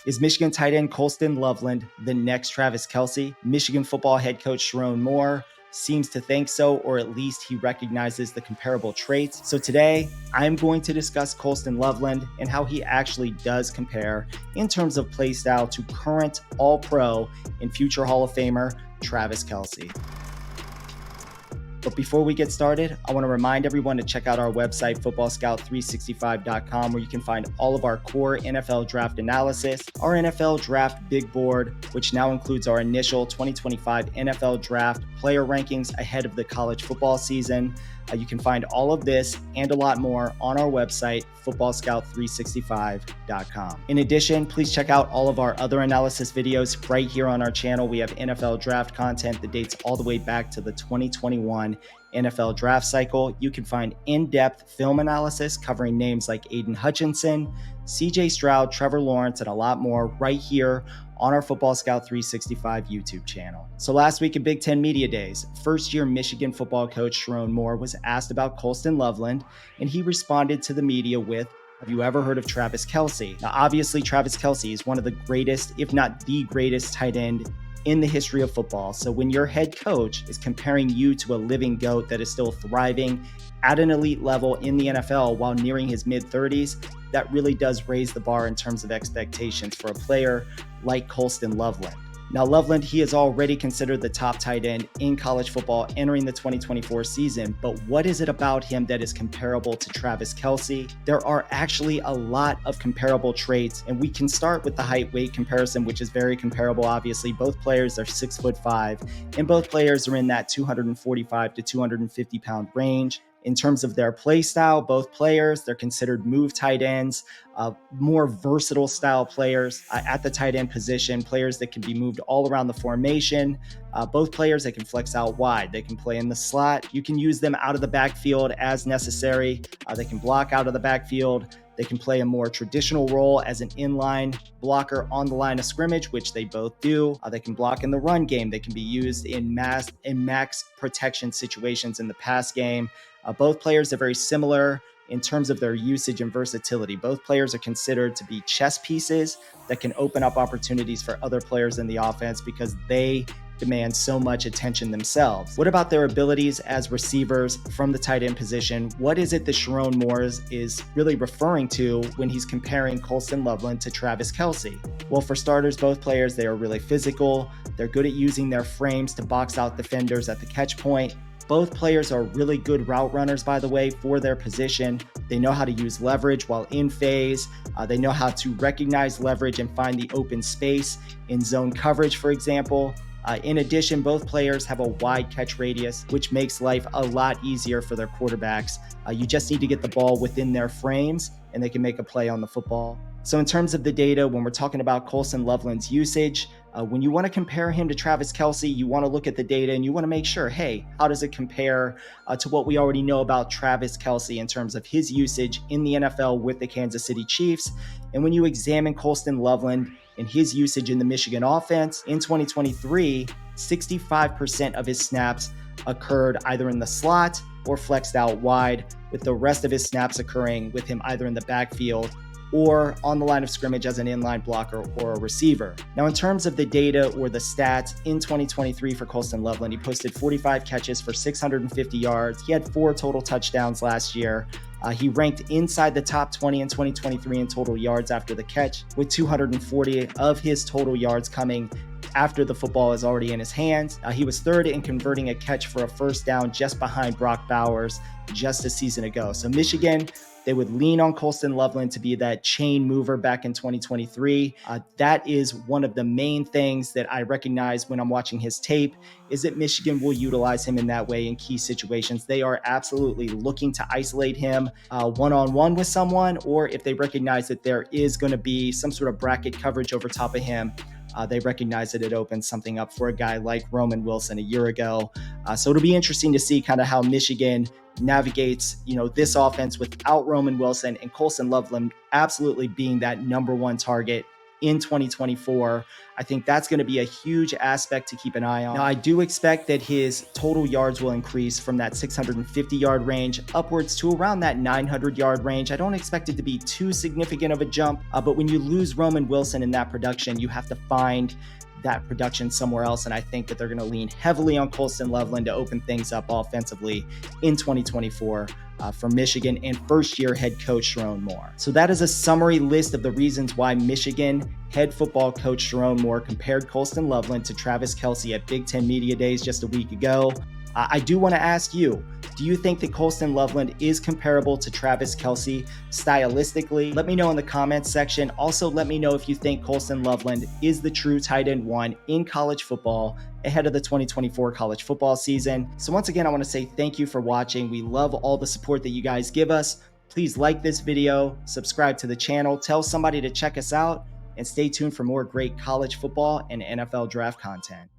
Is Michigan tight end Colston Loveland the next Travis Kelce? Michigan football head coach Sherrone Moore seems to think so, or at least he recognizes the comparable traits. So today, I'm going to discuss Colston Loveland and how he actually does compare in terms of play style to current All-Pro and future Hall of Famer Travis Kelce. But before we get started, I want to remind everyone to check out our website, footballscout365.com, where you can find all of our core NFL draft analysis, our NFL draft big board, which now includes our initial 2025 NFL draft player rankings ahead of the college football season. You can find all of this and a lot more on our website, footballscout365.com. In addition, please check out all of our other analysis videos right here on our channel. We have NFL draft content that dates all the way back to the 2021 NFL draft cycle. You can find in-depth film analysis covering names like Aiden Hutchinson, CJ Stroud, Trevor Lawrence, and a lot more right here on our Football Scout 365 YouTube channel. So last week at Big Ten Media Days, first-year Michigan football coach Sherrone Moore was asked about Colston Loveland, and he responded to the media with, "Have you ever heard of Travis Kelce?" Now, obviously, Travis Kelce is one of the greatest, if not the greatest, tight end in the history of football. So when your head coach is comparing you to a living GOAT that is still thriving at an elite level in the NFL while nearing his mid-30s, that really does raise the bar in terms of expectations for a player like Colston Loveland. Now, Loveland, he is already considered the top tight end in college football entering the 2024 season, but what is it about him that is comparable to Travis Kelce? There are actually a lot of comparable traits, and we can start with the height-weight comparison, which is very comparable, obviously. Both players are 6'5", and both players are in that 245 to 250 pound range. In terms of their play style, both players, they're considered move tight ends, more versatile style players at the tight end position, players that can be moved all around the formation. Both players, they can flex out wide. They can play in the slot. You can use them out of the backfield as necessary. They can block out of the backfield. They can play a more traditional role as an inline blocker on the line of scrimmage, which they both do. They can block in the run game. They can be used in max protection situations in the pass game. Both players are very similar in terms of their usage and versatility. Both players are considered to be chess pieces that can open up opportunities for other players in the offense because they demand so much attention themselves. What about their abilities as receivers from the tight end position? What is it that Sherrone Moore is really referring to when he's comparing Colston Loveland to Travis Kelce? Well, for starters, both players, they are really physical. They're good at using their frames to box out defenders at the catch point. Both players are really good route runners, by the way, for their position. They know how to use leverage while in phase. They know how to recognize leverage and find the open space in zone coverage, for example. In addition, both players have a wide catch radius, which makes life a lot easier for their quarterbacks. You just need to get the ball within their frames, and they can make a play on the football. So in terms of the data, when we're talking about Colston Loveland's usage, when you want to compare him to Travis Kelce, you want to look at the data and you want to make sure, hey, how does it compare to what we already know about Travis Kelce in terms of his usage in the NFL with the Kansas City Chiefs? And when you examine Colston Loveland and his usage in the Michigan offense in 2023, 65% of his snaps occurred either in the slot or flexed out wide, with the rest of his snaps occurring with him either in the backfield or on the line of scrimmage as an inline blocker or a receiver. Now, in terms of the data or the stats in 2023 for Colston Loveland, he posted 45 catches for 650 yards. He had 4 total touchdowns last year. He ranked inside the top 20 in 2023 in total yards after the catch, with 240 of his total yards coming after the football is already in his hands. He was third in converting a catch for a first down, just behind Brock Bowers just a season ago. So Michigan, they would lean on Colston Loveland to be that chain mover back in 2023. That is one of the main things that I recognize when I'm watching his tape, is that Michigan will utilize him in that way in key situations. They are absolutely looking to isolate him one-on-one with someone, or if they recognize that there is going to be some sort of bracket coverage over top of him, they recognize that it opens something up for a guy like Roman Wilson a year ago. So it'll be interesting to see kind of how Michigan navigates, this offense without Roman Wilson and Colston Loveland absolutely being that number one target in 2024. I think that's going to be a huge aspect to keep an eye on. Now, I do expect that his total yards will increase from that 650-yard range upwards to around that 900-yard range. I don't expect it to be too significant of a jump, but when you lose Roman Wilson in that production, you have to find that production somewhere else, and I think that they're going to lean heavily on Colston Loveland to open things up offensively in 2024 for Michigan and first-year head coach Sherrone Moore. So that is a summary list of the reasons why Michigan head football coach Sherrone Moore compared Colston Loveland to Travis Kelce at Big Ten Media Days just a week ago. I do want to ask you, do you think that Colston Loveland is comparable to Travis Kelce stylistically? Let me know in the comments section. Also, let me know if you think Colston Loveland is the true tight end one in college football ahead of the 2024 college football season. So once again, I want to say thank you for watching. We love all the support that you guys give us. Please like this video, subscribe to the channel, tell somebody to check us out, and stay tuned for more great college football and NFL draft content.